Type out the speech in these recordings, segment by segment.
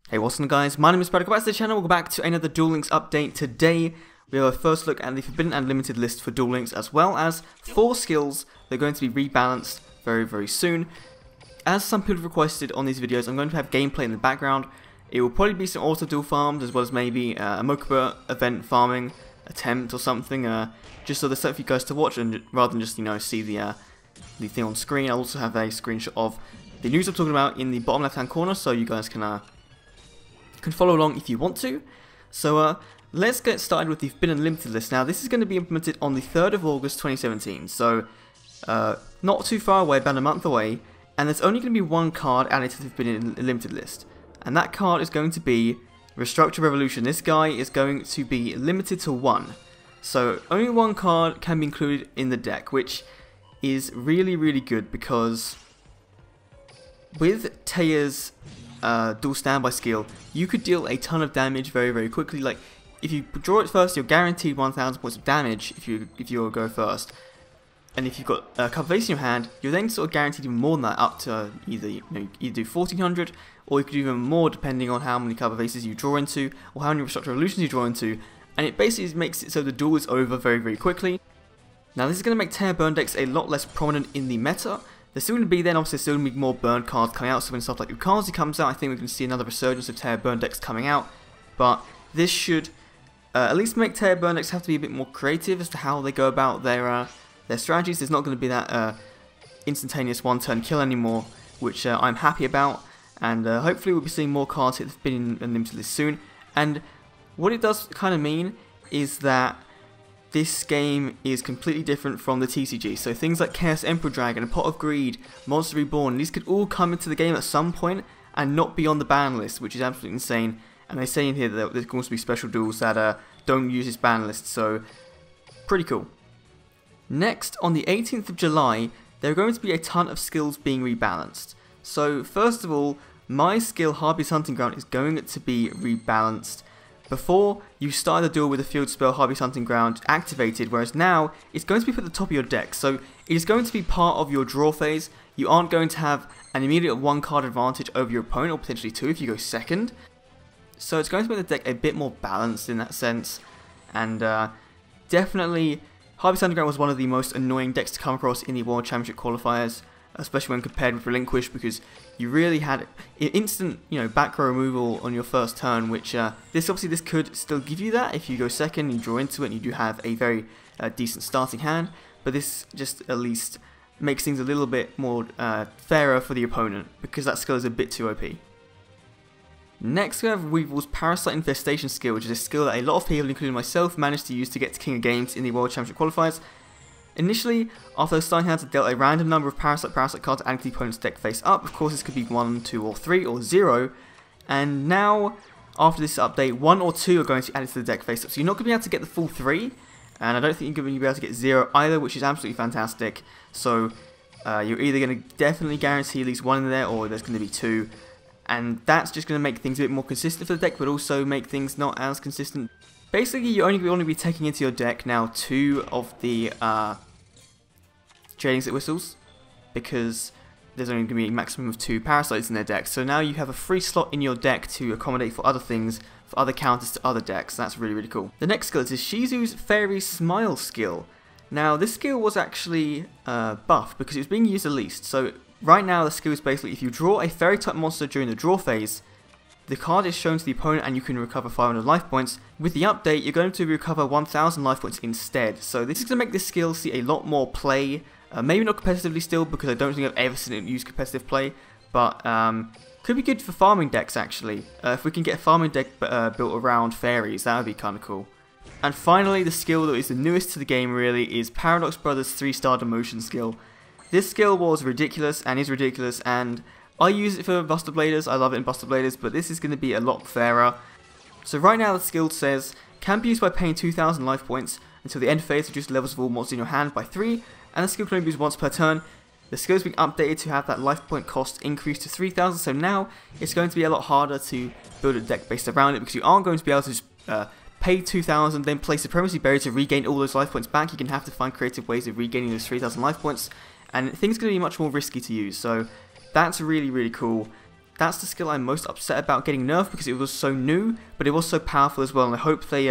Hey, what's up guys, my name is Brad, welcome back to the channel, welcome back to another Duel Links update. Today, we have a first look at the Forbidden and Limited list for Duel Links, as well as 4 skills that are going to be rebalanced very soon. As some people have requested on these videos, I'm going to have gameplay in the background. It will probably be some auto duel farms, as well as maybe a Mokuba event farming attempt or something, just so there's something for you guys to watch, and rather than just, see the thing on screen. I'll also have a screenshot of the news I'm talking about in the bottom left hand corner, so you guys can follow along if you want to. So let's get started with the Forbidden Limited list. Now this is going to be implemented on the 3rd of August 2017, so not too far away, about a month away, and there's only going to be one card added to the Forbidden Limited list, and that card is going to be Restructure Revolution. This guy is going to be limited to 1, so only one card can be included in the deck, which is really good, because with Taya's dual standby skill, you could deal a ton of damage very quickly. Like, if you draw it first, you're guaranteed 1000 points of damage if you go first, and if you've got a couple of aces in your hand, you're then sort of guaranteed even more than that, up to either you do 1400, or you could do even more depending on how many couple of aces you draw into, or how many Restructure Revolutions you draw into, and it basically makes it so the duel is over very quickly. Now this is going to make Taya burn decks a lot less prominent in the meta. There's still going to be obviously still going to be more burn cards coming out, so when stuff like Ukazi comes out, I think we're going to see another resurgence of Taya burn decks coming out, but this should at least make Taya burn decks have to be a bit more creative as to how they go about their strategies. There's not going to be that instantaneous one-turn kill anymore, which I'm happy about, and hopefully we'll be seeing more cards hit the Forbidden and Limited list soon. And what it does kind of mean is that this game is completely different from the TCG, so things like Chaos Emperor Dragon, a Pot of Greed, Monster Reborn, these could all come into the game at some point and not be on the ban list, which is absolutely insane. And they say in here that there's going to be special duels that don't use this ban list, so pretty cool. Next, on the 18th of July, there are going to be a ton of skills being rebalanced. So first of all, my skill Harpy's Hunting Ground is going to be rebalanced. Before, you started the duel with a field spell Harpy's Hunting Ground activated, whereas now, it's going to be put at the top of your deck, so it is going to be part of your draw phase. You aren't going to have an immediate 1 card advantage over your opponent, or potentially 2 if you go second. So it's going to make the deck a bit more balanced in that sense, and definitely, Harpy's Hunting Ground was one of the most annoying decks to come across in the World Championship qualifiers, especially when compared with Relinquish, because you really had instant, back row removal on your first turn, which this could still give you that if you go second, you draw into it, and you do have a very decent starting hand, but this just at least makes things a little bit more fairer for the opponent, because that skill is a bit too OP. Next we have Weevil's Parasite Infestation skill, which is a skill that a lot of people, including myself, managed to use to get to King of Games in the World Championship qualifiers. Initially, after those starting hands, it dealt a random number of Parasite cards adding to the opponent's deck face up. Of course, this could be 1, 2, or 3, or 0. And now, after this update, 1 or 2 are going to be added to the deck face up. So you're not going to be able to get the full 3, and I don't think you're going to be able to get 0 either, which is absolutely fantastic. So you're either going to definitely guarantee at least 1 in there, or there's going to be 2. And that's just going to make things a bit more consistent for the deck, but also make things not as consistent. Basically, you're only going to be taking into your deck now 2 of the Trading Stick Whistles, because there's only going to be a maximum of 2 Parasites in their deck. So now you have a free slot in your deck to accommodate for other things, for other counters to other decks. That's really cool. The next skill is Shizu's Fairy Smile skill. Now, this skill was actually buffed because it was being used the least. So right now, the skill is basically if you draw a Fairy type monster during the draw phase, the card is shown to the opponent and you can recover 500 life points. With the update, you're going to recover 1000 life points instead. So this is going to make this skill see a lot more play. Maybe not competitively still, because I don't think I've ever seen it use competitive play. But could be good for farming decks actually. If we can get a farming deck built around fairies, that would be kind of cool. And finally, the skill that is the newest to the game really is Paradox Brothers' 3-star demotion skill. This skill was ridiculous and is ridiculous, and I use it for Buster Bladers. I love it in Buster Bladers, but this is going to be a lot fairer. So right now the skill says, can be used by paying 2000 life points until the end phase, reduce levels of all monsters in your hand by 3, and the skill can only be used once per turn. The skill has been updated to have that life point cost increased to 3000, so now it's going to be a lot harder to build a deck based around it, because you aren't going to be able to just pay 2000, then play Supremacy Barrier to regain all those life points back. You're going to have to find creative ways of regaining those 3000 life points, and things are going to be much more risky to use, so that's really cool. that's the skill I'm most upset about getting nerfed, because it was so new, but it was so powerful as well, and I hope they,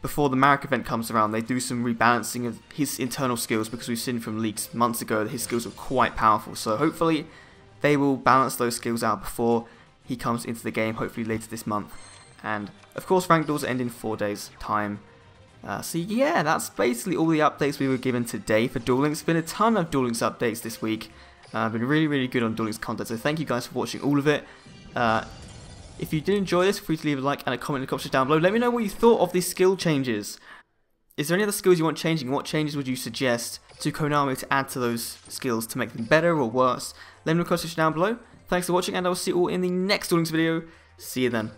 before the Marek event comes around, they do some rebalancing of his internal skills, because we've seen from leaks months ago that his skills were quite powerful. So hopefully they will balance those skills out before he comes into the game, hopefully later this month. And of course, ranked duels end in 4 days' time. So yeah, that's basically all the updates we were given today for Duel Links. Been a ton of Duel Links updates this week. Been really good on Duel Links content, so thank you guys for watching all of it. If you did enjoy this, feel free to leave a like and a comment in the comments down below. Let me know what you thought of these skill changes. Is there any other skills you want changing? What changes would you suggest to Konami to add to those skills to make them better or worse? Let me know in the comments down below. Thanks for watching, and I will see you all in the next Duel Links video. See you then.